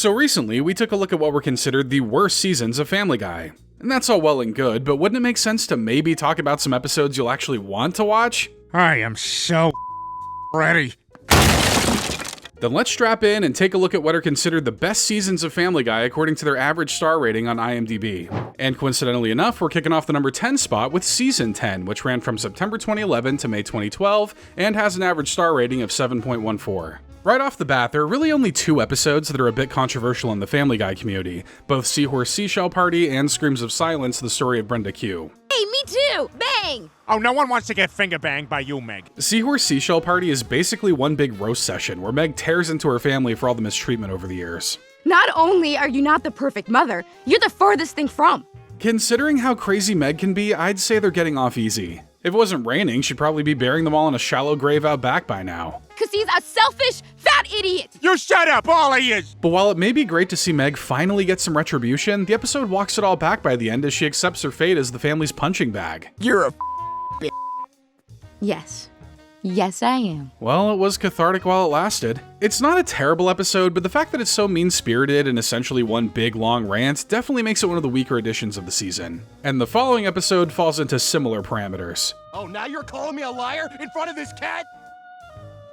So recently, we took a look at what were considered the worst seasons of Family Guy. And that's all well and good, but wouldn't it make sense to maybe talk about some episodes you'll actually want to watch? I am so ready. Then let's strap in and take a look at what are considered the best seasons of Family Guy according to their average star rating on IMDb. And coincidentally enough, we're kicking off the number 10 spot with Season 10, which ran from September 2011 to May 2012, and has an average star rating of 7.14. Right off the bat, there are really only two episodes that are a bit controversial in the Family Guy community, both Seahorse Seashell Party and Screams of Silence, the story of Brenda Q. Hey, me too! Bang! Oh, no one wants to get finger banged by you, Meg. Seahorse Seashell Party is basically one big roast session where Meg tears into her family for all the mistreatment over the years. Not only are you not the perfect mother, you're the furthest thing from. Considering how crazy Meg can be, I'd say they're getting off easy. If it wasn't raining, she'd probably be burying them all in a shallow grave out back by now. 'Cause he's a selfish, fat idiot! You shut up, all he is! But while it may be great to see Meg finally get some retribution, the episode walks it all back by the end as she accepts her fate as the family's punching bag. You're a Yes. Yes, I am. Well, it was cathartic while it lasted. It's not a terrible episode, but the fact that it's so mean-spirited and essentially one big long rant definitely makes it one of the weaker editions of the season. And the following episode falls into similar parameters. Oh, now you're calling me a liar in front of this cat?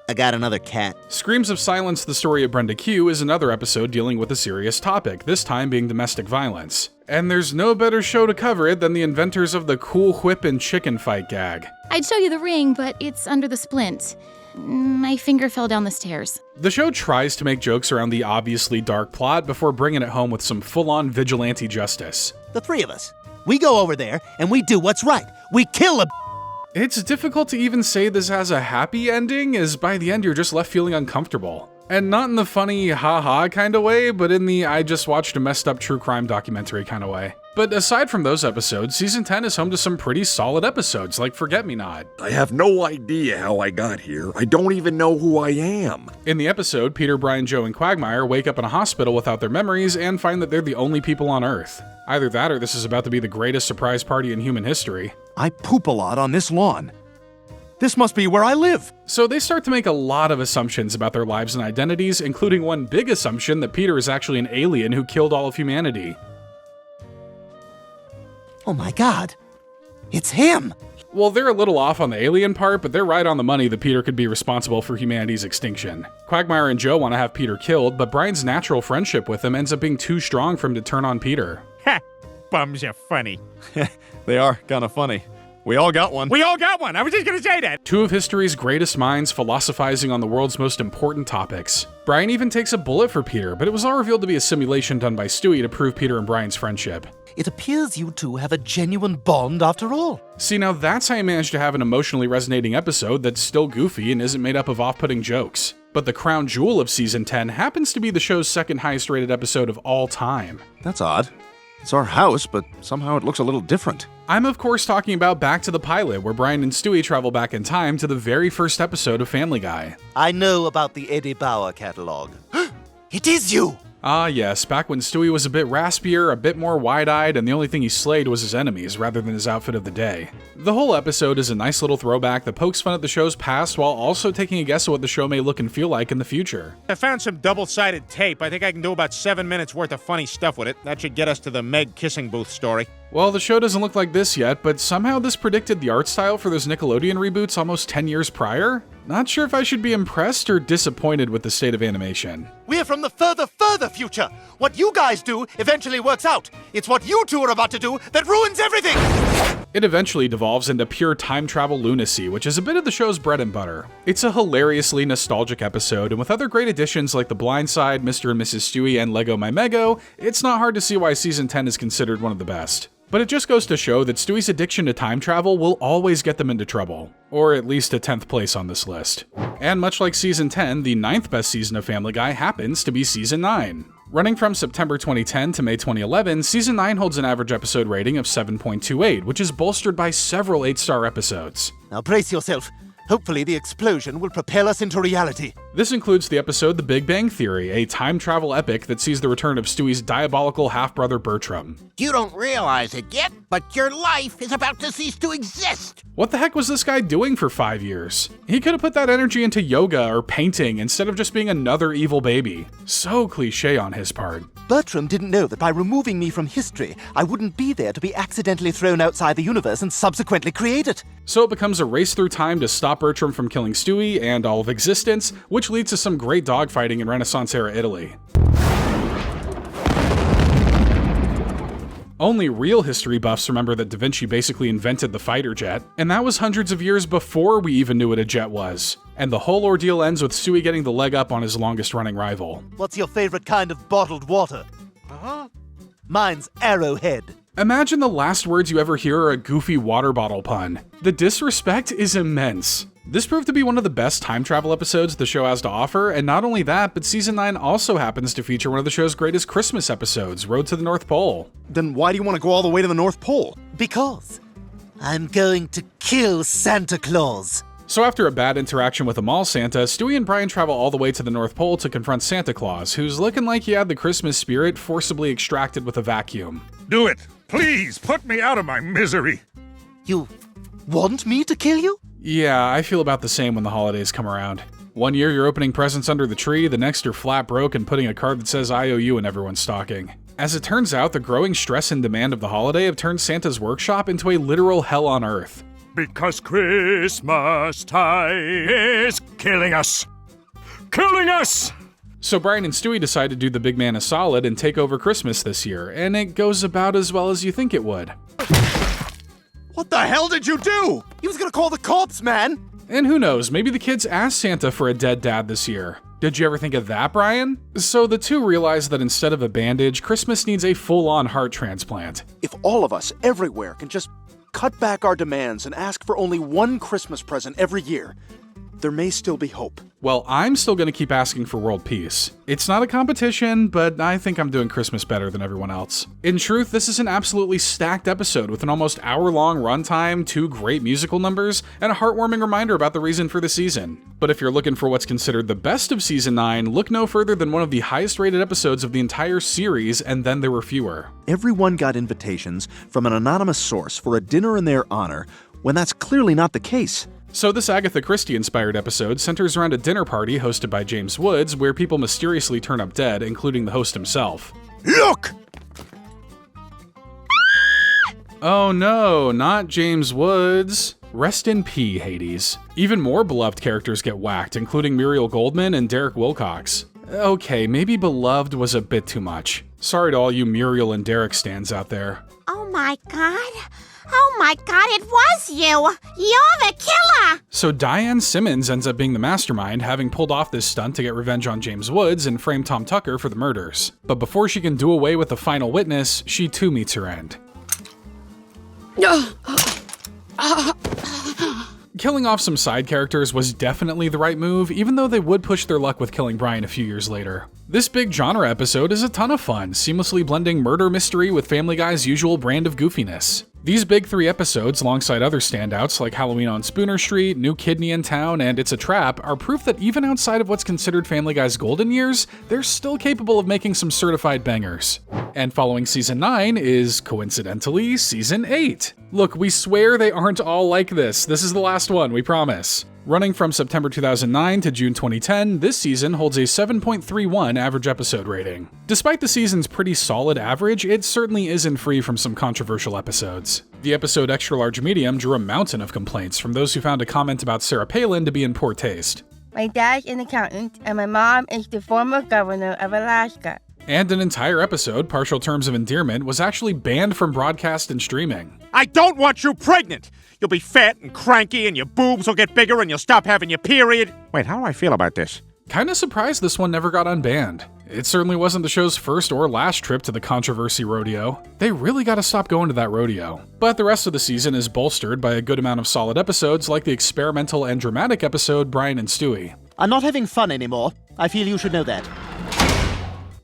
I got another cat. Screams of Silence, the story of Brenda Q is another episode dealing with a serious topic, this time being domestic violence. And there's no better show to cover it than the inventors of the cool whip and chicken fight gag. I'd show you the ring, but it's under the splint. My finger fell down the stairs. The show tries to make jokes around the obviously dark plot before bringing it home with some full-on vigilante justice. The three of us. We go over there and we do what's right. We kill a It's difficult to even say this has a happy ending, as by the end you're just left feeling uncomfortable. And not in the funny haha kind of way, but in the I just watched a messed up true crime documentary kind of way. But aside from those episodes, Season 10 is home to some pretty solid episodes, like Forget Me Not. I have no idea how I got here. I don't even know who I am. In the episode, Peter, Brian, Joe, and Quagmire wake up in a hospital without their memories and find that they're the only people on Earth. Either that or this is about to be the greatest surprise party in human history. I poop a lot on this lawn. This must be where I live. So they start to make a lot of assumptions about their lives and identities, including one big assumption that Peter is actually an alien who killed all of humanity. Oh my god. It's him! Well, they're a little off on the alien part, but they're right on the money that Peter could be responsible for humanity's extinction. Quagmire and Joe want to have Peter killed, but Brian's natural friendship with him ends up being too strong for him to turn on Peter. Ha! Bums are funny. They are kind of funny. We all got one. We all got one! I was just gonna say that! Two of history's greatest minds philosophizing on the world's most important topics. Brian even takes a bullet for Peter, but it was all revealed to be a simulation done by Stewie to prove Peter and Brian's friendship. It appears you two have a genuine bond after all. See, now that's how you manage to have an emotionally resonating episode that's still goofy and isn't made up of off-putting jokes. But the crown jewel of Season 10 happens to be the show's second highest rated episode of all time. That's odd. It's our house, but somehow it looks a little different. I'm of course talking about Back to the Pilot, where Brian and Stewie travel back in time to the very first episode of Family Guy. I know about the Eddie Bauer catalog. It is you! Ah yes, back when Stewie was a bit raspier, a bit more wide-eyed, and the only thing he slayed was his enemies rather than his outfit of the day. The whole episode is a nice little throwback that pokes fun at the show's past while also taking a guess at what the show may look and feel like in the future. I found some double-sided tape. I think I can do about 7 minutes worth of funny stuff with it. That should get us to the Meg kissing booth story. Well, the show doesn't look like this yet, but somehow this predicted the art style for those Nickelodeon reboots almost 10 years prior? Not sure if I should be impressed or disappointed with the state of animation. We're from the further future. What you guys do eventually works out. It's what you two are about to do that ruins everything! It eventually devolves into pure time travel lunacy, which is a bit of the show's bread and butter. It's a hilariously nostalgic episode, and with other great additions like The Blind Side, Mr. and Mrs. Stewie, and Lego My Mego, it's not hard to see why Season 10 is considered one of the best. But it just goes to show that Stewie's addiction to time travel will always get them into trouble. Or at least a 10th place on this list. And much like Season 10, the 9th best season of Family Guy happens to be Season 9. Running from September 2010 to May 2011, Season 9 holds an average episode rating of 7.28, which is bolstered by several 8-star episodes. Now brace yourself. Hopefully the explosion will propel us into reality. This includes the episode The Big Bang Theory, a time travel epic that sees the return of Stewie's diabolical half-brother Bertram. You don't realize it yet, but your life is about to cease to exist. What the heck was this guy doing for 5 years? He could have put that energy into yoga or painting instead of just being another evil baby. So cliche on his part. Bertram didn't know that by removing me from history, I wouldn't be there to be accidentally thrown outside the universe and subsequently created. So it becomes a race through time to stop Bertram from killing Stewie and all of existence, which leads to some great dogfighting in Renaissance-era Italy. Only real history buffs remember that Da Vinci basically invented the fighter jet, and that was hundreds of years before we even knew what a jet was. And the whole ordeal ends with Stewie getting the leg up on his longest-running rival. What's your favorite kind of bottled water? Mine's Arrowhead. Imagine the last words you ever hear are a goofy water bottle pun. The disrespect is immense. This proved to be one of the best time travel episodes the show has to offer, and not only that, but Season 9 also happens to feature one of the show's greatest Christmas episodes, Road to the North Pole. Then why do you want to go all the way to the North Pole? Because I'm going to kill Santa Claus. So after a bad interaction with a mall Santa, Stewie and Brian travel all the way to the North Pole to confront Santa Claus, who's looking like he had the Christmas spirit forcibly extracted with a vacuum. Do it! Please, put me out of my misery! You want me to kill you? Yeah, I feel about the same when the holidays come around. One year you're opening presents under the tree, the next you're flat broke and putting a card that says I owe you in everyone's stocking. As it turns out, the growing stress and demand of the holiday have turned Santa's workshop into a literal hell on earth. Because Christmas time is killing us! Killing us! So Brian and Stewie decide to do the big man a solid and take over Christmas this year, and it goes about as well as you think it would. What the hell did you do? He was gonna call the cops, man! And who knows, maybe the kids asked Santa for a dead dad this year. Did you ever think of that, Brian? So the two realize that instead of a bandage, Christmas needs a full-on heart transplant. If all of us everywhere can just cut back our demands and ask for only one Christmas present every year, there may still be hope. Well, I'm still going to keep asking for world peace. It's not a competition, but I think I'm doing Christmas better than everyone else. In truth, this is an absolutely stacked episode with an almost hour-long runtime, 2 great musical numbers, and a heartwarming reminder about the reason for the season. But if you're looking for what's considered the best of Season 9, look no further than one of the highest-rated episodes of the entire series, and then there were fewer. Everyone got invitations from an anonymous source for a dinner in their honor, when that's clearly not the case. So this Agatha Christie-inspired episode centers around a dinner party hosted by James Woods, where people mysteriously turn up dead, including the host himself. Look! Oh no, not James Woods. Rest in peace, Hades. Even more beloved characters get whacked, including Muriel Goldman and Derek Wilcox. Okay, maybe beloved was a bit too much. Sorry to all you Muriel and Derek stans out there. Oh my god. Oh my god, it was you! You're the killer! So Diane Simmons ends up being the mastermind, having pulled off this stunt to get revenge on James Woods and frame Tom Tucker for the murders. But before she can do away with the final witness, she too meets her end. Killing off some side characters was definitely the right move, even though they would push their luck with killing Brian a few years later. This big genre episode is a ton of fun, seamlessly blending murder mystery with Family Guy's usual brand of goofiness. These big 3 episodes, alongside other standouts like Halloween on Spooner Street, New Kidney in Town, and It's a Trap, are proof that even outside of what's considered Family Guy's golden years, they're still capable of making some certified bangers. And following Season 9 is, coincidentally, Season 8. Look, we swear they aren't all like this. This is the last one, we promise. Running from September 2009 to June 2010, this season holds a 7.31 average episode rating. Despite the season's pretty solid average, it certainly isn't free from some controversial episodes. The episode Extra Large Medium drew a mountain of complaints from those who found a comment about Sarah Palin to be in poor taste. My dad's an accountant, and my mom is the former governor of Alaska. And an entire episode, Partial Terms of Endearment, was actually banned from broadcast and streaming. I don't want you pregnant! You'll be fat and cranky, and your boobs will get bigger, and you'll stop having your period. Wait, how do I feel about this? Kinda surprised this one never got unbanned. It certainly wasn't the show's first or last trip to the controversy rodeo. They really gotta stop going to that rodeo. But the rest of the season is bolstered by a good amount of solid episodes like the experimental and dramatic episode Brian and Stewie. I'm not having fun anymore. I feel you should know that.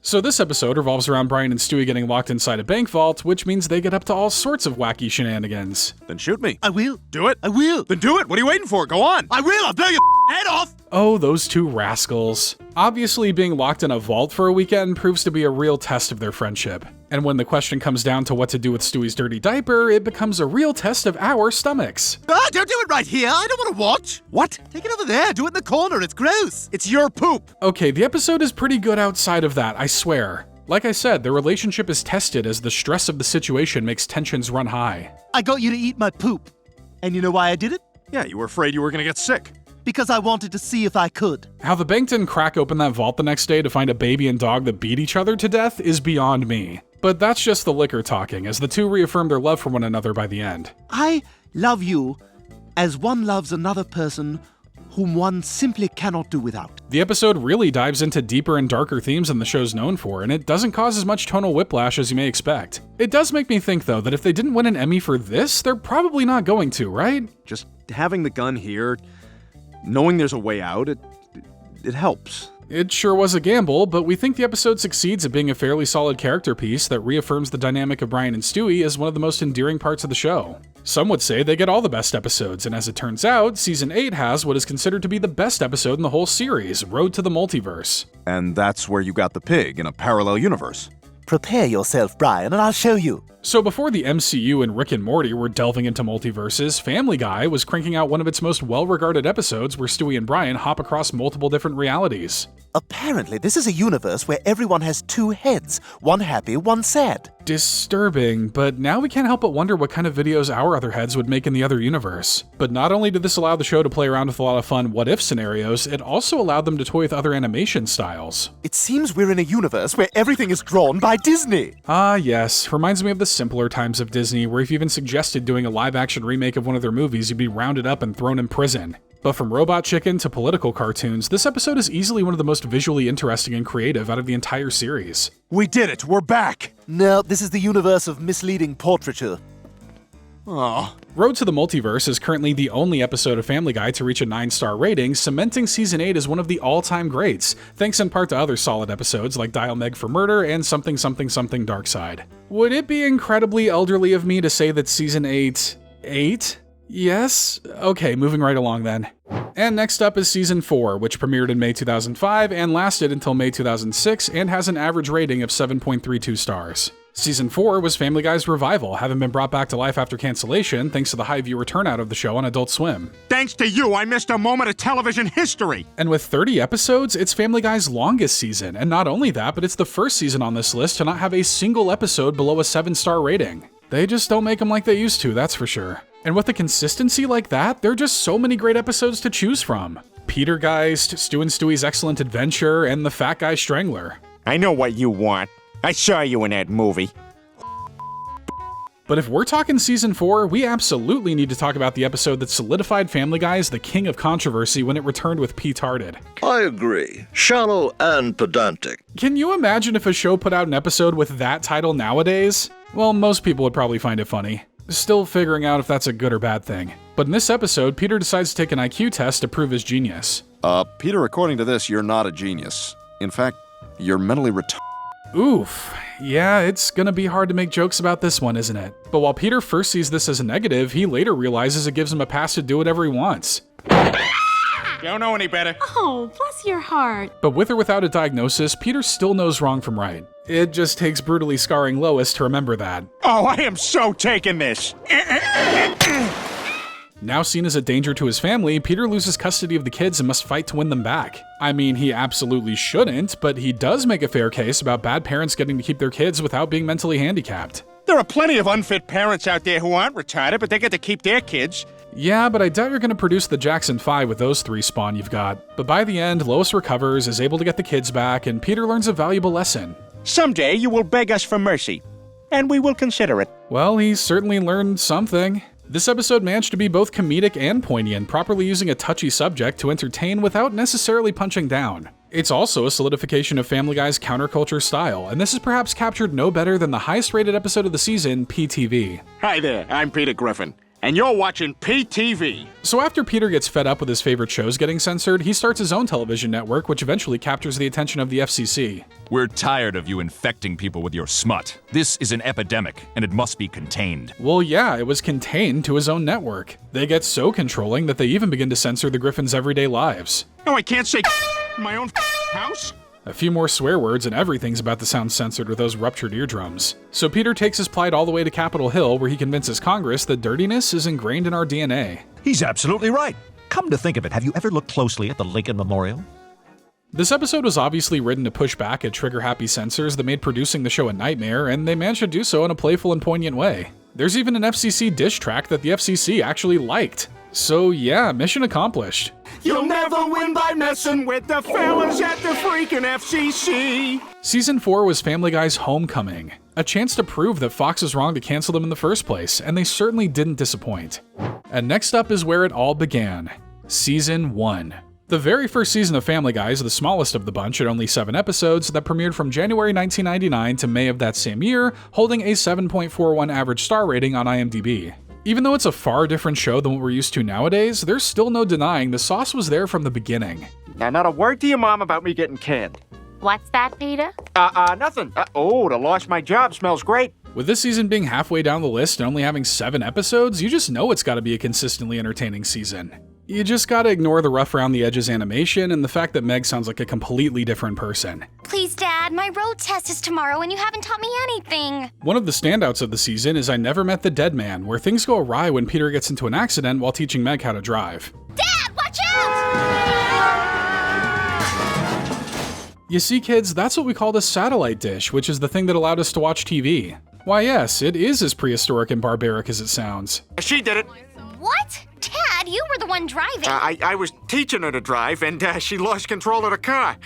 So this episode revolves around Brian and Stewie getting locked inside a bank vault, which means they get up to all sorts of wacky shenanigans. Then shoot me. I will. Do it. I will. Then do it. What are you waiting for? Go on. I will. I'll blow your head off! Oh, those two rascals. Obviously, being locked in a vault for a weekend proves to be a real test of their friendship. And when the question comes down to what to do with Stewie's dirty diaper, it becomes a real test of our stomachs. Ah, don't do it right here. I don't want to watch. What? Take it over there. Do it in the corner. It's gross. It's your poop. Okay, the episode is pretty good outside of that, I swear. Like I said, their relationship is tested as the stress of the situation makes tensions run high. I got you to eat my poop. And you know why I did it? Yeah, you were afraid you were gonna get sick. Because I wanted to see if I could. How the bank didn't crack open that vault the next day to find a baby and dog that beat each other to death is beyond me. But that's just the liquor talking, as the two reaffirm their love for one another by the end. I love you as one loves another person whom one simply cannot do without. The episode really dives into deeper and darker themes than the show's known for, and it doesn't cause as much tonal whiplash as you may expect. It does make me think, though, that if they didn't win an Emmy for this, they're probably not going to, right? Just having the gun here, knowing there's a way out, it helps. It sure was a gamble, but we think the episode succeeds at being a fairly solid character piece that reaffirms the dynamic of Brian and Stewie as one of the most endearing parts of the show. Some would say they get all the best episodes, and as it turns out, Season 8 has what is considered to be the best episode in the whole series, Road to the Multiverse. And that's where you got the pig, in a parallel universe. Prepare yourself, Brian, and I'll show you. So before the MCU and Rick and Morty were delving into multiverses, Family Guy was cranking out one of its most well-regarded episodes where Stewie and Brian hop across multiple different realities. Apparently, this is a universe where everyone has two heads, one happy, one sad. Disturbing, but now we can't help but wonder what kind of videos our other heads would make in the other universe. But not only did this allow the show to play around with a lot of fun what-if scenarios, it also allowed them to toy with other animation styles. It seems we're in a universe where everything is drawn by Disney. Ah, yes. Reminds me of the simpler times of Disney, where if you even suggested doing a live-action remake of one of their movies, you'd be rounded up and thrown in prison. But from Robot Chicken to political cartoons, this episode is easily one of the most visually interesting and creative out of the entire series. We did it! We're back! No, this is the universe of misleading portraiture. Aw. Road to the Multiverse is currently the only episode of Family Guy to reach a 9-star rating, cementing Season 8 as one of the all-time greats, thanks in part to other solid episodes like Dial Meg for Murder and Something Something Something Dark Side. Would it be incredibly elderly of me to say that Season 8... 8? Yes? Okay, moving right along then. And next up is Season 4, which premiered in May 2005 and lasted until May 2006 and has an average rating of 7.32 stars. Season 4 was Family Guy's revival, having been brought back to life after cancellation thanks to the high viewer turnout of the show on Adult Swim. Thanks to you, I missed a moment of television history. And with 30 episodes, it's Family Guy's longest season, and not only that, but it's the first season on this list to not have a single episode below a 7-star rating. They just don't make them like they used to, that's for sure. And with a consistency like that, there are just so many great episodes to choose from. Petergeist, Stu and Stewie's Excellent Adventure, and The Fat Guy Strangler. I know what you want. I saw you in that movie. But if we're talking Season 4, we absolutely need to talk about the episode that solidified Family Guy as the king of controversy when it returned with Pete Tarded. I agree. Shallow and pedantic. Can you imagine if a show put out an episode with that title nowadays? Well, most people would probably find it funny. Still figuring out if that's a good or bad thing. But in this episode, Peter decides to take an IQ test to prove his genius. Peter, according to this, you're not a genius. In fact, you're mentally retarded. Oof. Yeah, it's gonna be hard to make jokes about this one, isn't it? But while Peter first sees this as a negative, he later realizes it gives him a pass to do whatever he wants. Don't know any better. Oh, bless your heart. But with or without a diagnosis, Peter still knows wrong from right. It just takes brutally scarring Lois to remember that. Oh, I am so taking this. Now seen as a danger to his family, Peter loses custody of the kids and must fight to win them back. I mean, he absolutely shouldn't, but he does make a fair case about bad parents getting to keep their kids without being mentally handicapped. There are plenty of unfit parents out there who aren't retarded, but they get to keep their kids. Yeah, but I doubt you're gonna produce the Jackson 5 with those 3 spawn you've got. But by the end, Lois recovers, is able to get the kids back, and Peter learns a valuable lesson. Someday you will beg us for mercy, and we will consider it. Well, he certainly learned something. This episode managed to be both comedic and poignant, properly using a touchy subject to entertain without necessarily punching down. It's also a solidification of Family Guy's counterculture style, and this is perhaps captured no better than the highest rated episode of the season, PTV. Hi there, I'm Peter Griffin, and you're watching PTV. So after Peter gets fed up with his favorite shows getting censored, he starts his own television network, which eventually captures the attention of the FCC. We're tired of you infecting people with your smut. This is an epidemic, and it must be contained. Well, yeah, it was contained to his own network. They get so controlling that they even begin to censor the Griffins' everyday lives. No, I can't say in my own house. A few more swear words and everything's about to sound censored with those ruptured eardrums. So Peter takes his plight all the way to Capitol Hill, where he convinces Congress that dirtiness is ingrained in our DNA. He's absolutely right. Come to think of it, have you ever looked closely at the Lincoln Memorial? This episode was obviously written to push back at trigger-happy censors that made producing the show a nightmare, and they managed to do so in a playful and poignant way. There's even an FCC diss track that the FCC actually liked. So yeah, mission accomplished. You'll never win by messing with the fellas at the freaking FCC. Season 4 was Family Guy's homecoming, a chance to prove that Fox was wrong to cancel them in the first place, and they certainly didn't disappoint. And next up is where it all began, Season 1. The very first season of Family Guy is the smallest of the bunch at only 7 episodes that premiered from January 1999 to May of that same year, holding a 7.41 average star rating on IMDb. Even though it's a far different show than what we're used to nowadays, there's still no denying the sauce was there from the beginning. Now, not a word to your mom about me getting canned. What's that, Peter? Nothing. To lost my job smells great. With this season being halfway down the list and only having 7 episodes, you just know it's gotta be a consistently entertaining season. You just gotta ignore the rough around the edges animation and the fact that Meg sounds like a completely different person. Please, Dad, my road test is tomorrow and you haven't taught me anything. One of the standouts of the season is I Never Met the Dead Man, where things go awry when Peter gets into an accident while teaching Meg how to drive. Dad, watch out! You see, kids, that's what we call the satellite dish, which is the thing that allowed us to watch TV. Why yes, it is as prehistoric and barbaric as it sounds. She did it. What? Dad, you were the one driving. I was teaching her to drive, and she lost control of the car.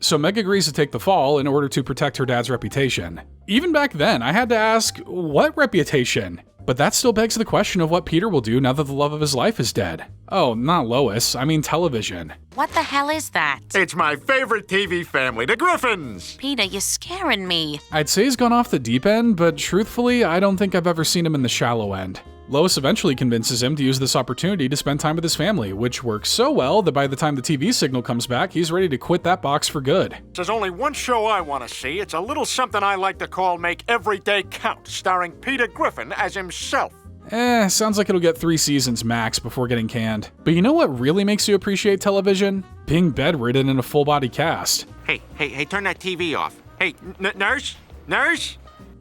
So Meg agrees to take the fall in order to protect her dad's reputation. Even back then, I had to ask, what reputation? But that still begs the question of what Peter will do now that the love of his life is dead. Oh, not Lois, I mean television. What the hell is that? It's my favorite TV family, the Griffins. Peter, you're scaring me. I'd say he's gone off the deep end, but truthfully, I don't think I've ever seen him in the shallow end. Lois eventually convinces him to use this opportunity to spend time with his family, which works so well that by the time the TV signal comes back, he's ready to quit that box for good. There's only one show I want to see. It's a little something I like to call Make Every Day Count, starring Peter Griffin as himself. Sounds like it'll get 3 seasons max before getting canned. But you know what really makes you appreciate television? Being bedridden in a full-body cast. Hey, turn that TV off. Hey, nurse?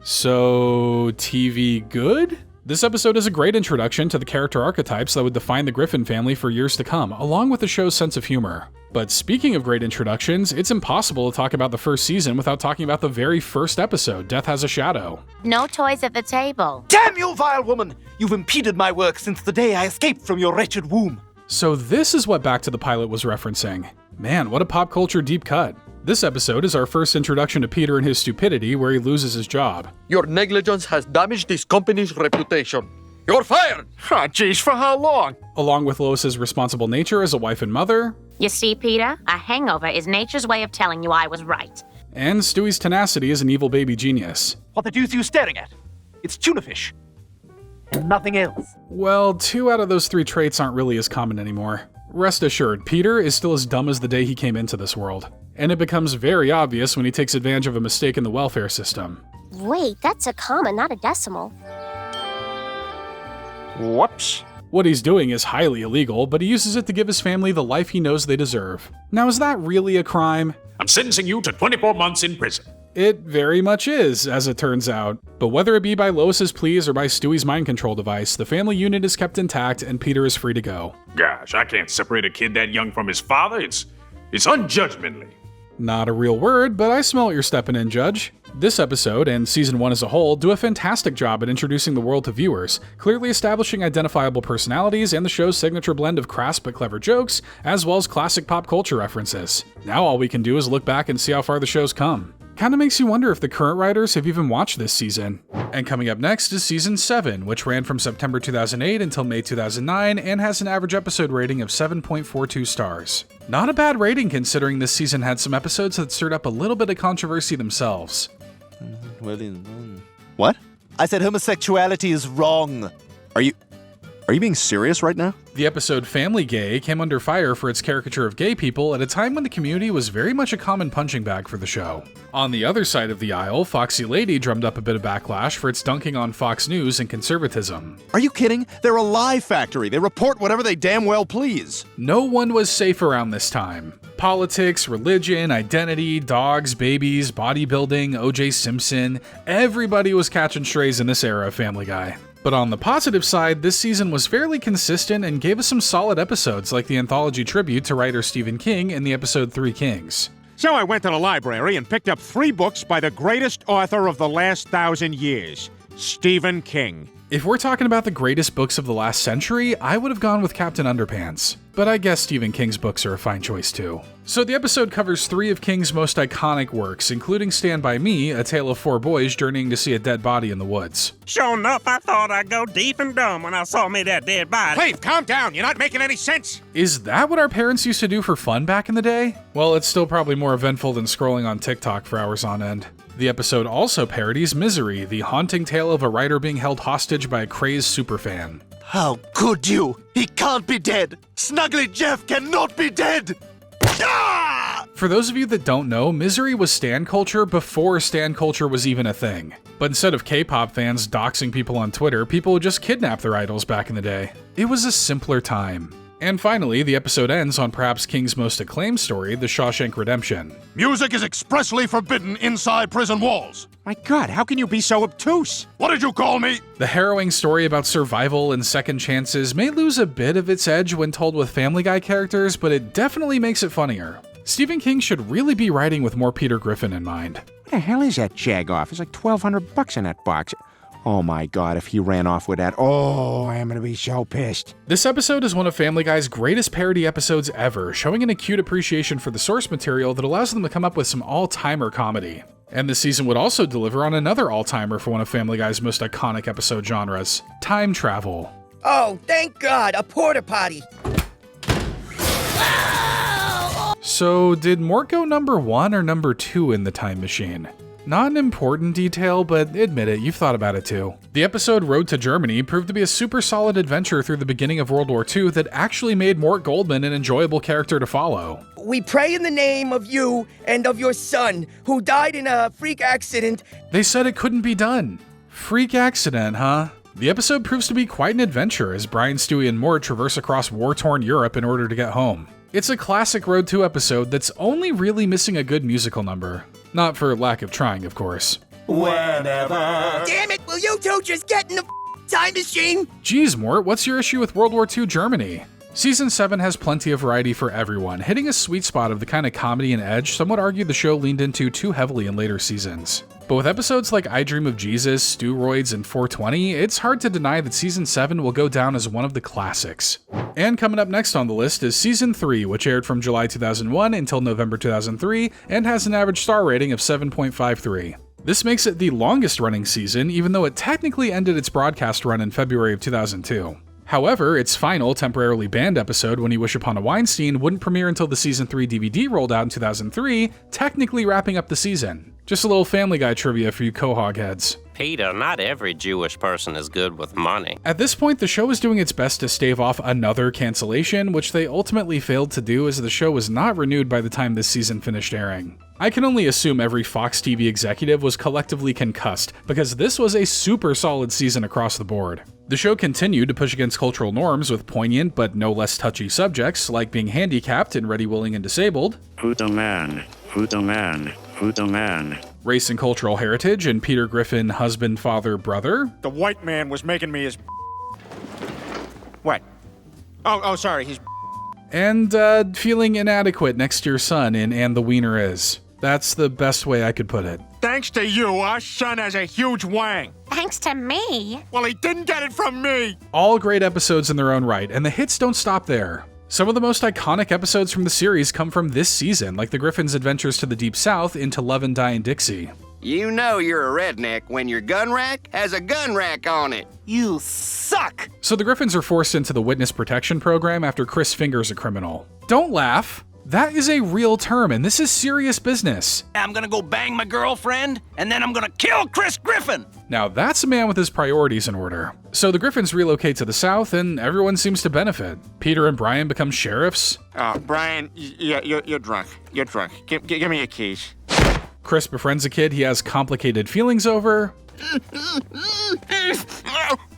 So, TV good? This episode is a great introduction to the character archetypes that would define the Griffin family for years to come, along with the show's sense of humor. But speaking of great introductions, it's impossible to talk about the first season without talking about the very first episode, Death Has a Shadow. No toys at the table. Damn you, vile woman! You've impeded my work since the day I escaped from your wretched womb. So this is what Back to the Pilot was referencing. Man, what a pop culture deep cut. This episode is our first introduction to Peter and his stupidity, where he loses his job. Your negligence has damaged this company's reputation. You're fired! Oh, geez, for how long? Along with Lois's responsible nature as a wife and mother. You see, Peter, a hangover is nature's way of telling you I was right. And Stewie's tenacity as an evil baby genius. What the deuce are you staring at? It's tuna fish. And nothing else. Well, 2 out of those 3 traits aren't really as common anymore. Rest assured, Peter is still as dumb as the day he came into this world. And it becomes very obvious when he takes advantage of a mistake in the welfare system. Wait, that's a comma, not a decimal. Whoops. What he's doing is highly illegal, but he uses it to give his family the life he knows they deserve. Now, is that really a crime? I'm sentencing you to 24 months in prison. It very much is, as it turns out. But whether it be by Lois's pleas or by Stewie's mind control device, the family unit is kept intact and Peter is free to go. Gosh, I can't separate a kid that young from his father. It's unjudgmently. Not a real word, but I smell what you're stepping in, Judge. This episode, and Season 1 as a whole, do a fantastic job at introducing the world to viewers, clearly establishing identifiable personalities and the show's signature blend of crass but clever jokes, as well as classic pop culture references. Now all we can do is look back and see how far the show's come. Kinda makes you wonder if the current writers have even watched this season. And coming up next is Season 7, which ran from September 2008 until May 2009 and has an average episode rating of 7.42 stars. Not a bad rating considering this season had some episodes that stirred up a little bit of controversy themselves. What? I said homosexuality is wrong. Are you Are you being serious right now? The episode Family Gay came under fire for its caricature of gay people at a time when the community was very much a common punching bag for the show. On the other side of the aisle, Foxy Lady drummed up a bit of backlash for its dunking on Fox News and conservatism. Are you kidding? They're a lie factory. They report whatever they damn well please. No one was safe around this time. Politics, religion, identity, dogs, babies, bodybuilding, O.J. Simpson, everybody was catching strays in this era of Family Guy. But on the positive side, this season was fairly consistent and gave us some solid episodes like the anthology tribute to writer Stephen King in the episode 3 Kings. So I went to the library and picked up 3 books by the greatest author of the last 1,000 years, Stephen King. If we're talking about the greatest books of the last century, I would have gone with Captain Underpants. But I guess Stephen King's books are a fine choice too. So the episode covers 3 of King's most iconic works, including Stand By Me, a tale of 4 boys journeying to see a dead body in the woods. Sure enough, I thought I'd go deep and dumb when I saw me that dead body. Cleve, calm down. You're not making any sense. Is that what our parents used to do for fun back in the day? Well, it's still probably more eventful than scrolling on TikTok for hours on end. The episode also parodies Misery, the haunting tale of a writer being held hostage by a crazed superfan. How could you? He can't be dead. Snuggly Jeff cannot be dead. Ah! For those of you that don't know, Misery was stan culture before stan culture was even a thing. But instead of K-pop fans doxing people on Twitter, people would just kidnap their idols back in the day. It was a simpler time. And finally, the episode ends on perhaps King's most acclaimed story, The Shawshank Redemption. Music is expressly forbidden inside prison walls. My God, how can you be so obtuse? What did you call me? The harrowing story about survival and second chances may lose a bit of its edge when told with Family Guy characters, but it definitely makes it funnier. Stephen King should really be writing with more Peter Griffin in mind. What the hell is that jagoff? It's like $1,200 in that box. Oh my God, if he ran off with that, oh, I am gonna be so pissed. This episode is one of Family Guy's greatest parody episodes ever, showing an acute appreciation for the source material that allows them to come up with some all-timer comedy. And this season would also deliver on another all-timer for one of Family Guy's most iconic episode genres, time travel. Oh, thank God, a porta potty. So, did Mort go number 1 or number 2 in the time machine? Not an important detail, but admit it, you've thought about it too. The episode Road to Germany proved to be a super solid adventure through the beginning of World War II that actually made Mort Goldman an enjoyable character to follow. We pray in the name of you and of your son, who died in a freak accident. They said it couldn't be done. Freak accident, huh? The episode proves to be quite an adventure as Brian, Stewie, and Mort traverse across war-torn Europe in order to get home. It's a classic Road 2 episode that's only really missing a good musical number. Not for lack of trying, of course. Whenever. Damn it, will you two just get in the time machine? Geez, Mort, what's your issue with World War II Germany? Season 7 has plenty of variety for everyone, hitting a sweet spot of the kind of comedy and edge some would argue the show leaned into too heavily in later seasons. But with episodes like I Dream of Jesus, Steroids, and 420, it's hard to deny that Season 7 will go down as one of the classics. And coming up next on the list is Season 3, which aired from July 2001 until November 2003, and has an average star rating of 7.53. This makes it the longest running season, even though it technically ended its broadcast run in February of 2002. However, its final, temporarily banned episode, When You Wish Upon a Weinstein, wouldn't premiere until the Season 3 DVD rolled out in 2003, technically wrapping up the season. Just a little Family Guy trivia for you Quahog heads. Peter, not every Jewish person is good with money. At this point, the show is doing its best to stave off another cancellation, which they ultimately failed to do as the show was not renewed by the time this season finished airing. I can only assume every Fox TV executive was collectively concussed, because this was a super solid season across the board. The show continued to push against cultural norms with poignant but no less touchy subjects like being handicapped and Ready, Willing, and Disabled. Who's the man? Who's the man? Who's the man? Race and cultural heritage and Peter Griffin, husband, father, brother. The white man was making me his... What? Oh, sorry, he's... And feeling inadequate next to your son in And the Wiener Is. That's the best way I could put it. Thanks to you, our son has a huge wang. Thanks to me. Well, he didn't get it from me. All great episodes in their own right, and the hits don't stop there. Some of the most iconic episodes from the series come from this season, like the Griffins' adventures to the Deep South into Love and Die in Dixie. You know you're a redneck when your gun rack has a gun rack on it. You suck! So the Griffins are forced into the witness protection program after Chris fingers a criminal. Don't laugh! That is a real term, and this is serious business. I'm gonna go bang my girlfriend, and then I'm gonna kill Chris Griffin. Now that's a man with his priorities in order. So the Griffins relocate to the south, and everyone seems to benefit. Peter and Brian become sheriffs. Brian, you're drunk. You're drunk. Give me your keys. Chris befriends a kid he has complicated feelings over.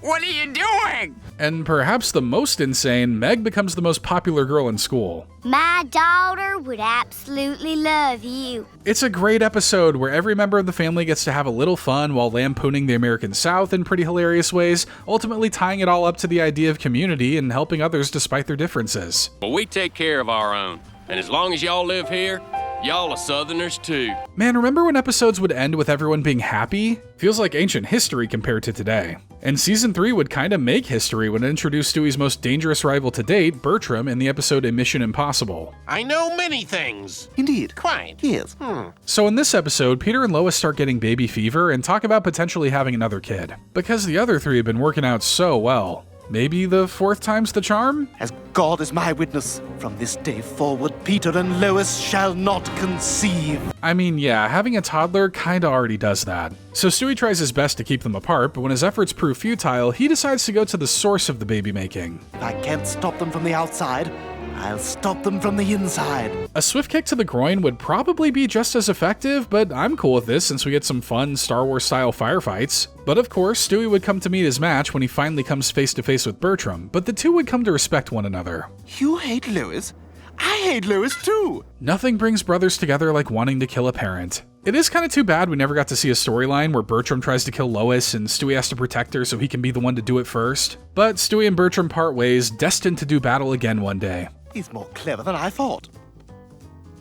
What are you doing? And perhaps the most insane, Meg becomes the most popular girl in school. My daughter would absolutely love you. It's a great episode where every member of the family gets to have a little fun while lampooning the American South in pretty hilarious ways, ultimately tying it all up to the idea of community and helping others despite their differences. Well, we take care of our own. And as long as y'all live here, y'all are Southerners too. Man, remember when episodes would end with everyone being happy? Feels like ancient history compared to today. And season 3 would kinda make history when it introduced Stewie's most dangerous rival to date, Bertram, in the episode A Mission Impossible. I know many things. Indeed. Quite. Yes. So in this episode, Peter and Lois start getting baby fever and talk about potentially having another kid. Because the other three have been working out so well. Maybe the fourth time's the charm? As God is my witness, from this day forward, Peter and Lois shall not conceive. I mean, yeah, having a toddler kinda already does that. So Stewie tries his best to keep them apart, but when his efforts prove futile, he decides to go to the source of the baby making. If I can't stop them from the outside, I'll stop them from the inside. A swift kick to the groin would probably be just as effective, but I'm cool with this since we get some fun Star Wars-style firefights. But of course, Stewie would come to meet his match when he finally comes face-to-face with Bertram, but the two would come to respect one another. You hate Lois? I hate Lois too! Nothing brings brothers together like wanting to kill a parent. It is kinda too bad we never got to see a storyline where Bertram tries to kill Lois and Stewie has to protect her so he can be the one to do it first. But Stewie and Bertram part ways, destined to do battle again one day. He's more clever than I thought.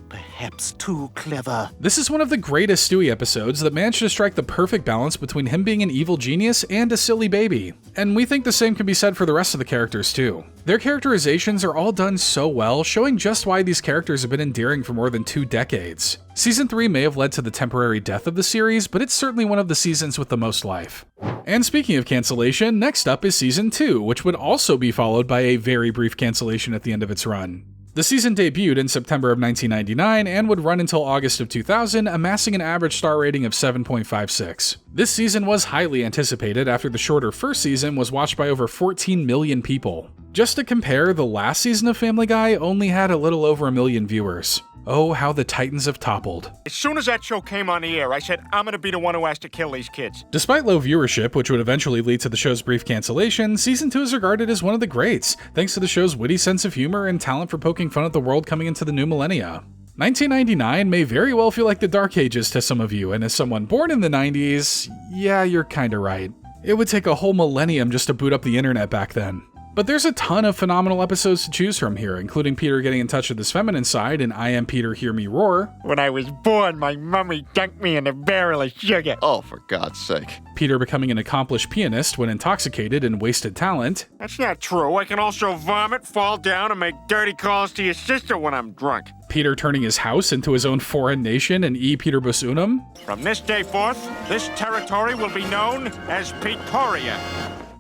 Perhaps too clever. This is one of the greatest Stewie episodes that managed to strike the perfect balance between him being an evil genius and a silly baby. And we think the same can be said for the rest of the characters too. Their characterizations are all done so well, showing just why these characters have been endearing for more than 2 decades. Season 3 may have led to the temporary death of the series, but it's certainly one of the seasons with the most life. And speaking of cancellation, next up is Season 2, which would also be followed by a very brief cancellation at the end of its run. The season debuted in September of 1999 and would run until August of 2000, amassing an average star rating of 7.56. This season was highly anticipated after the shorter first season was watched by over 14 million people. Just to compare, the last season of Family Guy only had a little over 1 million viewers. Oh, how the Titans have toppled. As soon as that show came on the air, I said, I'm gonna be the one who has to kill these kids. Despite low viewership, which would eventually lead to the show's brief cancellation, Season 2 is regarded as one of the greats, thanks to the show's witty sense of humor and talent for poking fun at the world coming into the new millennia. 1999 may very well feel like the Dark Ages to some of you, and as someone born in the 90s, yeah, you're kinda right. It would take a whole millennium just to boot up the internet back then. But there's a ton of phenomenal episodes to choose from here, including Peter getting in touch with his feminine side in I Am Peter, Hear Me Roar. When I was born, my mummy dunked me in a barrel of sugar. Oh, for God's sake. Peter becoming an accomplished pianist when intoxicated and wasted talent. That's not true. I can also vomit, fall down, and make dirty calls to your sister when I'm drunk. Peter turning his house into his own foreign nation in E Peterbus Unum. From this day forth, this territory will be known as Pretoria.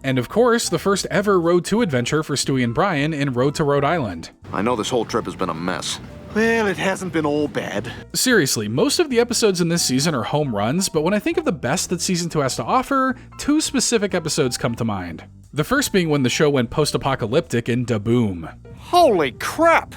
And of course, the first ever Road to adventure for Stewie and Brian in Road to Rhode Island. I know this whole trip has been a mess. Well, it hasn't been all bad. Seriously, most of the episodes in this season are home runs, but when I think of the best that Season 2 has to offer, 2 specific episodes come to mind. The first being when the show went post-apocalyptic in Da Boom. Holy crap!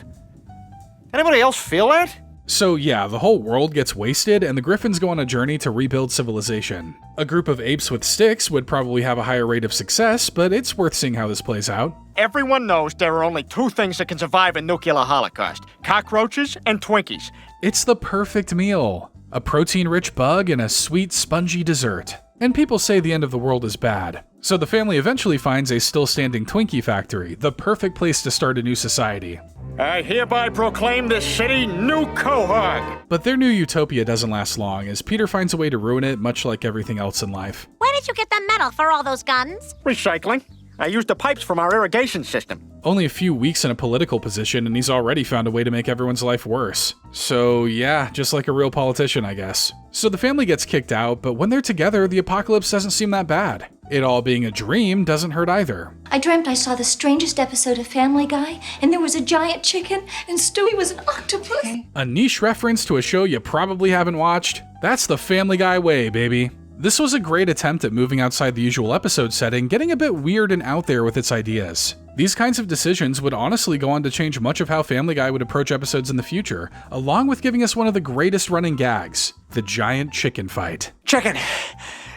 Anybody else feel that? So yeah, the whole world gets wasted and the Griffins go on a journey to rebuild civilization. A group of apes with sticks would probably have a higher rate of success, but it's worth seeing how this plays out. Everyone knows there are only 2 things that can survive a nuclear holocaust: cockroaches and Twinkies. It's the perfect meal. A protein-rich bug and a sweet, spongy dessert. And people say the end of the world is bad. So the family eventually finds a still-standing Twinkie factory, the perfect place to start a new society. I hereby proclaim this city New Quahog. But their new utopia doesn't last long, as Peter finds a way to ruin it, much like everything else in life. Where did you get the metal for all those guns? Recycling. I used the pipes from our irrigation system. Only a few weeks in a political position, and he's already found a way to make everyone's life worse. So yeah, just like a real politician, I guess. So the family gets kicked out, but when they're together, the apocalypse doesn't seem that bad. It all being a dream doesn't hurt either. I dreamt I saw the strangest episode of Family Guy, and there was a giant chicken, and Stewie was an octopus. A niche reference to a show you probably haven't watched? That's the Family Guy way, baby. This was a great attempt at moving outside the usual episode setting, getting a bit weird and out there with its ideas. These kinds of decisions would honestly go on to change much of how Family Guy would approach episodes in the future, along with giving us one of the greatest running gags, the giant chicken fight. Chicken!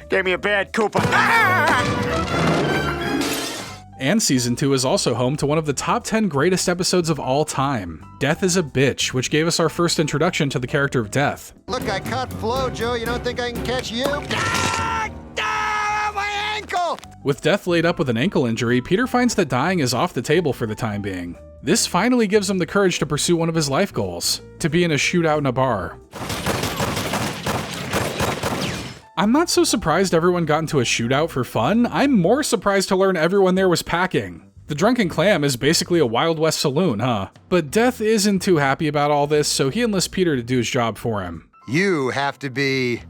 Gave me a bad Cooper. And Season 2 is also home to one of the top 10 greatest episodes of all time, Death is a Bitch, which gave us our first introduction to the character of Death. Look, I caught Flo, Joe. You don't think I can catch you? My ankle! With Death laid up with an ankle injury, Peter finds that dying is off the table for the time being. This finally gives him the courage to pursue one of his life goals, to be in a shootout in a bar. I'm not so surprised everyone got into a shootout for fun. I'm more surprised to learn everyone there was packing. The Drunken Clam is basically a Wild West saloon, huh? But Death isn't too happy about all this, so he enlists Peter to do his job for him. You have to be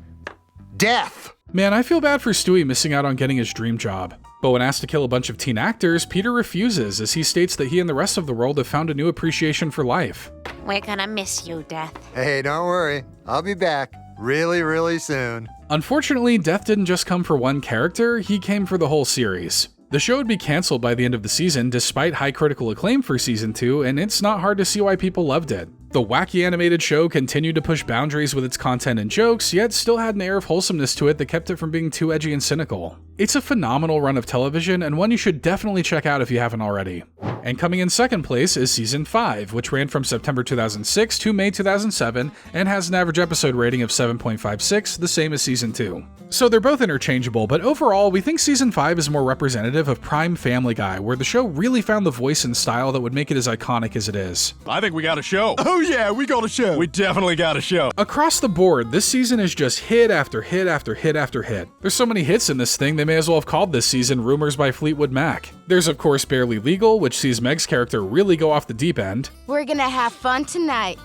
Death. Man, I feel bad for Stewie missing out on getting his dream job. But when asked to kill a bunch of teen actors, Peter refuses, as he states that he and the rest of the world have found a new appreciation for life. We're gonna miss you, Death. Hey, don't worry. I'll be back really, really soon. Unfortunately, Death didn't just come for one character, he came for the whole series. The show would be cancelled by the end of the season despite high critical acclaim for Season 2, and it's not hard to see why people loved it. The wacky animated show continued to push boundaries with its content and jokes, yet still had an air of wholesomeness to it that kept it from being too edgy and cynical. It's a phenomenal run of television, and one you should definitely check out if you haven't already. And coming in second place is Season 5, which ran from September 2006 to May 2007, and has an average episode rating of 7.56, the same as Season 2. So they're both interchangeable, but overall, we think Season 5 is more representative of prime Family Guy, where the show really found the voice and style that would make it as iconic as it is. I think we got a show. Oh yeah, we got a show. We definitely got a show. Across the board, this season is just hit after hit after hit after hit. There's so many hits in this thing, they may as well have called this season Rumors by Fleetwood Mac. There's of course Barely Legal, which sees Meg's character really go off the deep end. We're gonna have fun tonight.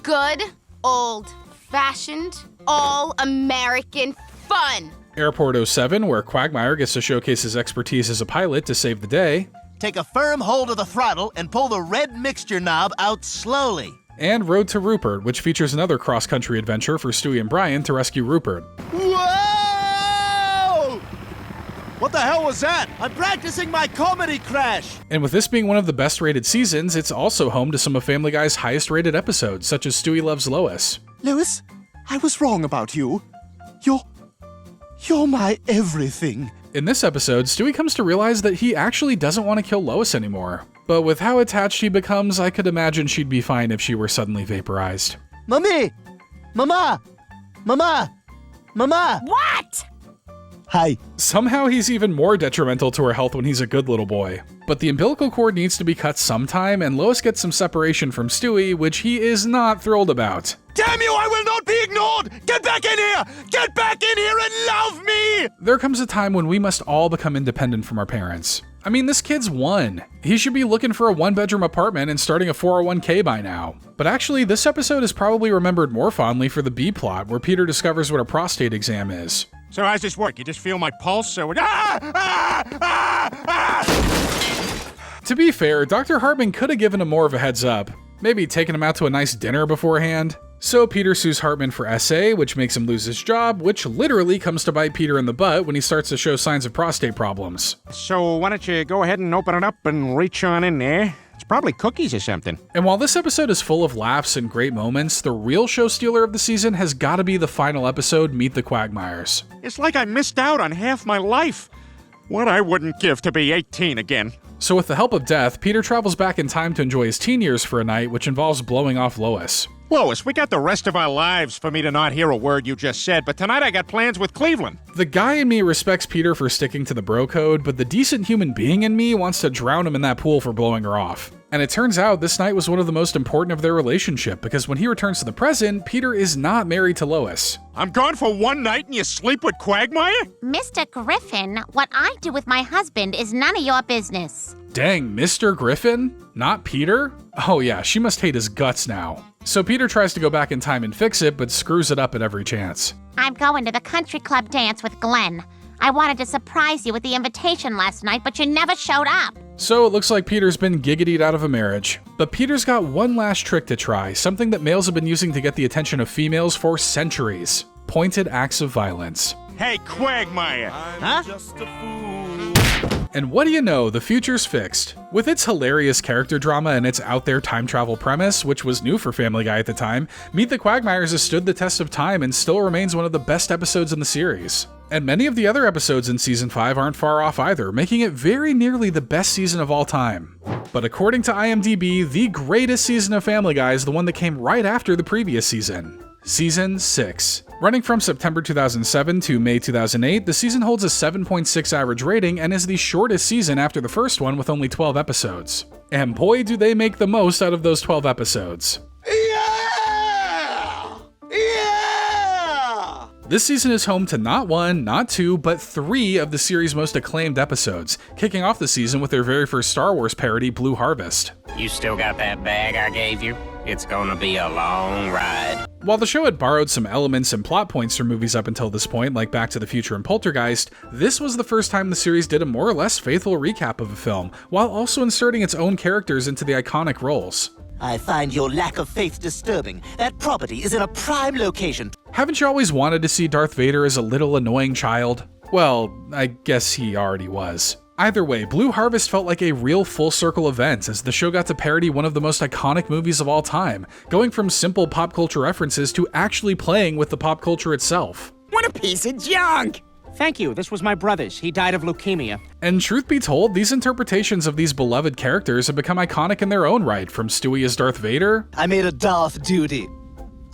Good, old-fashioned, all-American fun. Airport 07, where Quagmire gets to showcase his expertise as a pilot to save the day. Take a firm hold of the throttle and pull the red mixture knob out slowly. And Road to Rupert, which features another cross-country adventure for Stewie and Brian to rescue Rupert. Whoa! What the hell was that? I'm practicing my comedy crash! And with this being one of the best-rated seasons, it's also home to some of Family Guy's highest-rated episodes, such as Stewie Loves Lois. Lois, I was wrong about you. You're my everything. In this episode, Stewie comes to realize that he actually doesn't want to kill Lois anymore. But with how attached he becomes, I could imagine she'd be fine if she were suddenly vaporized. Mommy! Mama! Mama! Mama! What? Hi. Somehow he's even more detrimental to her health when he's a good little boy. But the umbilical cord needs to be cut sometime, and Lois gets some separation from Stewie, which he is not thrilled about. Damn you, I will not be ignored! Get back in here! Get back in here and love me! There comes a time when we must all become independent from our parents. I mean, this kid's 1. He should be looking for a 1-bedroom apartment and starting a 401k by now. But actually, this episode is probably remembered more fondly for the B plot, where Peter discovers what a prostate exam is. So how's this work? You just feel my pulse, so To be fair, Dr. Hartman could have given him more of a heads up. Maybe taken him out to a nice dinner beforehand. So Peter sues Hartman for SA, which makes him lose his job, which literally comes to bite Peter in the butt when he starts to show signs of prostate problems. So why don't you go ahead and open it up and reach on in there? It's probably cookies or something. And while this episode is full of laughs and great moments, the real show stealer of the season has got to be the final episode, Meet the Quagmires. It's like I missed out on half my life. What I wouldn't give to be 18 again. So with the help of Death, Peter travels back in time to enjoy his teen years for a night, which involves blowing off Lois. Lois, we got the rest of our lives for me to not hear a word you just said, but tonight I got plans with Cleveland. The guy in me respects Peter for sticking to the bro code, but the decent human being in me wants to drown him in that pool for blowing her off. And it turns out this night was one of the most important of their relationship, because when he returns to the present, Peter is not married to Lois. I'm gone for one night and you sleep with Quagmire? Mr. Griffin, what I do with my husband is none of your business. Dang, Mr. Griffin? Not Peter? Oh yeah, she must hate his guts now. So Peter tries to go back in time and fix it, but screws it up at every chance. I'm going to the country club dance with Glenn. I wanted to surprise you with the invitation last night, but you never showed up. So it looks like Peter's been giggitied out of a marriage. But Peter's got one last trick to try, something that males have been using to get the attention of females for centuries. Pointed acts of violence. Hey, Quagmire! Huh? And what do you know, the future's fixed. With its hilarious character drama and its out there time travel premise, which was new for Family Guy at the time, Meet the Quagmires has stood the test of time and still remains one of the best episodes in the series. And many of the other episodes in Season 5 aren't far off either, making it very nearly the best season of all time. But according to IMDb, the greatest season of Family Guy is the one that came right after the previous season. Season 6. Running from September 2007 to May 2008, the season holds a 7.6 average rating and is the shortest season after the first one with only 12 episodes. And boy do they make the most out of those 12 episodes. Yeah! This season is home to not one, not two, but 3 of the series' most acclaimed episodes, kicking off the season with their very first Star Wars parody, Blue Harvest. You still got that bag I gave you? It's gonna be a long ride. While the show had borrowed some elements and plot points from movies up until this point, like Back to the Future and Poltergeist, this was the first time the series did a more or less faithful recap of a film, while also inserting its own characters into the iconic roles. I find your lack of faith disturbing. That property is in a prime location. Haven't you always wanted to see Darth Vader as a little annoying child? Well, I guess he already was. Either way, Blue Harvest felt like a real full-circle event as the show got to parody one of the most iconic movies of all time, going from simple pop culture references to actually playing with the pop culture itself. What a piece of junk! Thank you, this was my brother's. He died of leukemia. And truth be told, these interpretations of these beloved characters have become iconic in their own right, from Stewie as Darth Vader, I made a Darth duty.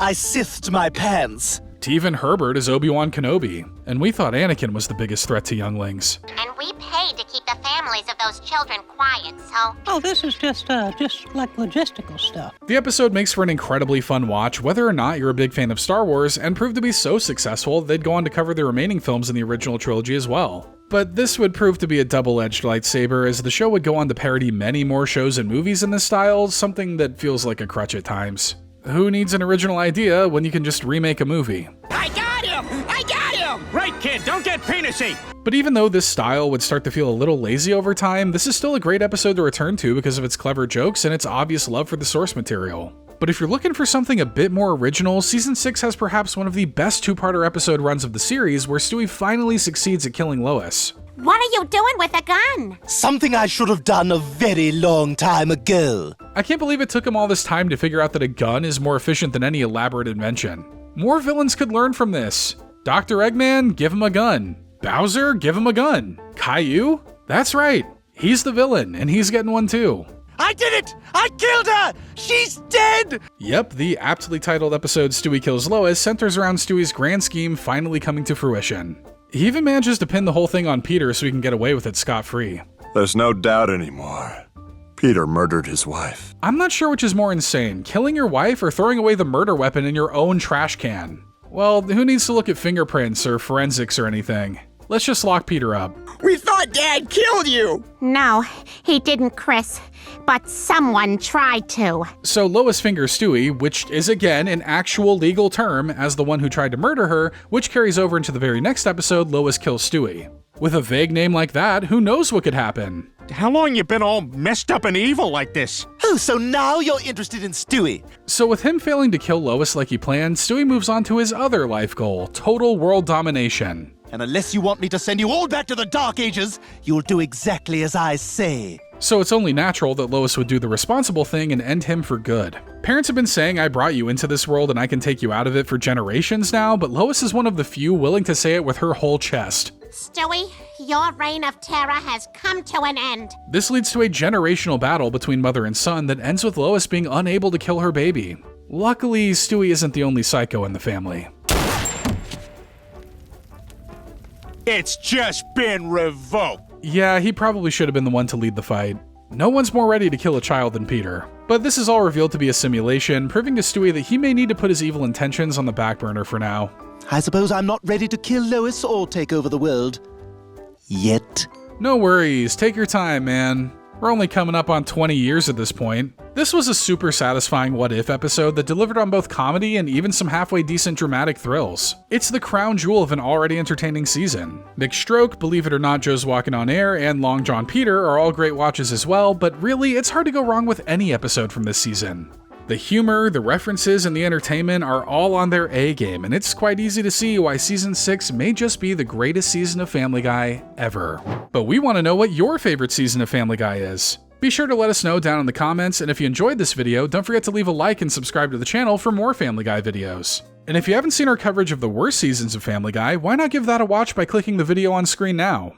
I sithed my pants. to even Herbert as Obi-Wan Kenobi. And we thought Anakin was the biggest threat to younglings. And we paid to keep the families of those children quiet, so... Oh, this is just like logistical stuff. The episode makes for an incredibly fun watch, whether or not you're a big fan of Star Wars, and proved to be so successful they'd go on to cover the remaining films in the original trilogy as well. But this would prove to be a double-edged lightsaber, as the show would go on to parody many more shows and movies in this style, something that feels like a crutch at times. Who needs an original idea when you can just remake a movie? I got him! I got him! Right, kid, don't get penisy! But even though this style would start to feel a little lazy over time, this is still a great episode to return to because of its clever jokes and its obvious love for the source material. But if you're looking for something a bit more original, Season 6 has perhaps one of the best two-parter episode runs of the series, where Stewie finally succeeds at killing Lois. What are you doing with a gun? Something I should have done a very long time ago. I can't believe it took him all this time to figure out that a gun is more efficient than any elaborate invention. More villains could learn from this. Dr. Eggman, give him a gun. Bowser, give him a gun. Caillou? That's right. He's the villain, and he's getting one too. I did it! I killed her! She's dead! Yep, the aptly titled episode Stewie Kills Lois centers around Stewie's grand scheme finally coming to fruition. He even manages to pin the whole thing on Peter so he can get away with it scot-free. There's no doubt anymore. Peter murdered his wife. I'm not sure which is more insane, killing your wife or throwing away the murder weapon in your own trash can. Well, who needs to look at fingerprints or forensics or anything? Let's just lock Peter up. We thought Dad killed you! No, he didn't, Chris. But someone tried to. So Lois fingers Stewie, which is again an actual legal term, as the one who tried to murder her, which carries over into the very next episode, Lois kills Stewie. With a vague name like that, who knows what could happen? How long you been all messed up and evil like this? Oh, so now you're interested in Stewie. So with him failing to kill Lois like he planned, Stewie moves on to his other life goal, total world domination. And unless you want me to send you all back to the Dark Ages, you'll do exactly as I say. So it's only natural that Lois would do the responsible thing and end him for good. Parents have been saying I brought you into this world and I can take you out of it for generations now, but Lois is one of the few willing to say it with her whole chest. Stewie, your reign of terror has come to an end. This leads to a generational battle between mother and son that ends with Lois being unable to kill her baby. Luckily, Stewie isn't the only psycho in the family. It's just been revoked. Yeah, he probably should have been the one to lead the fight. No one's more ready to kill a child than Peter. But this is all revealed to be a simulation, proving to Stewie that he may need to put his evil intentions on the back burner for now. I suppose I'm not ready to kill Lois or take over the world. Yet. No worries, take your time, man. We're only coming up on 20 years at this point. This was a super satisfying What If episode that delivered on both comedy and even some halfway decent dramatic thrills. It's the crown jewel of an already entertaining season. Mixed Stroke, Believe It or Not, Joe's Walking on Air, and Long John Peter are all great watches as well, but really, it's hard to go wrong with any episode from this season. The humor, the references, and the entertainment are all on their A game, and it's quite easy to see why Season 6 may just be the greatest season of Family Guy ever. But we want to know what your favorite season of Family Guy is. Be sure to let us know down in the comments, and if you enjoyed this video, don't forget to leave a like and subscribe to the channel for more Family Guy videos. And if you haven't seen our coverage of the worst seasons of Family Guy, why not give that a watch by clicking the video on screen now?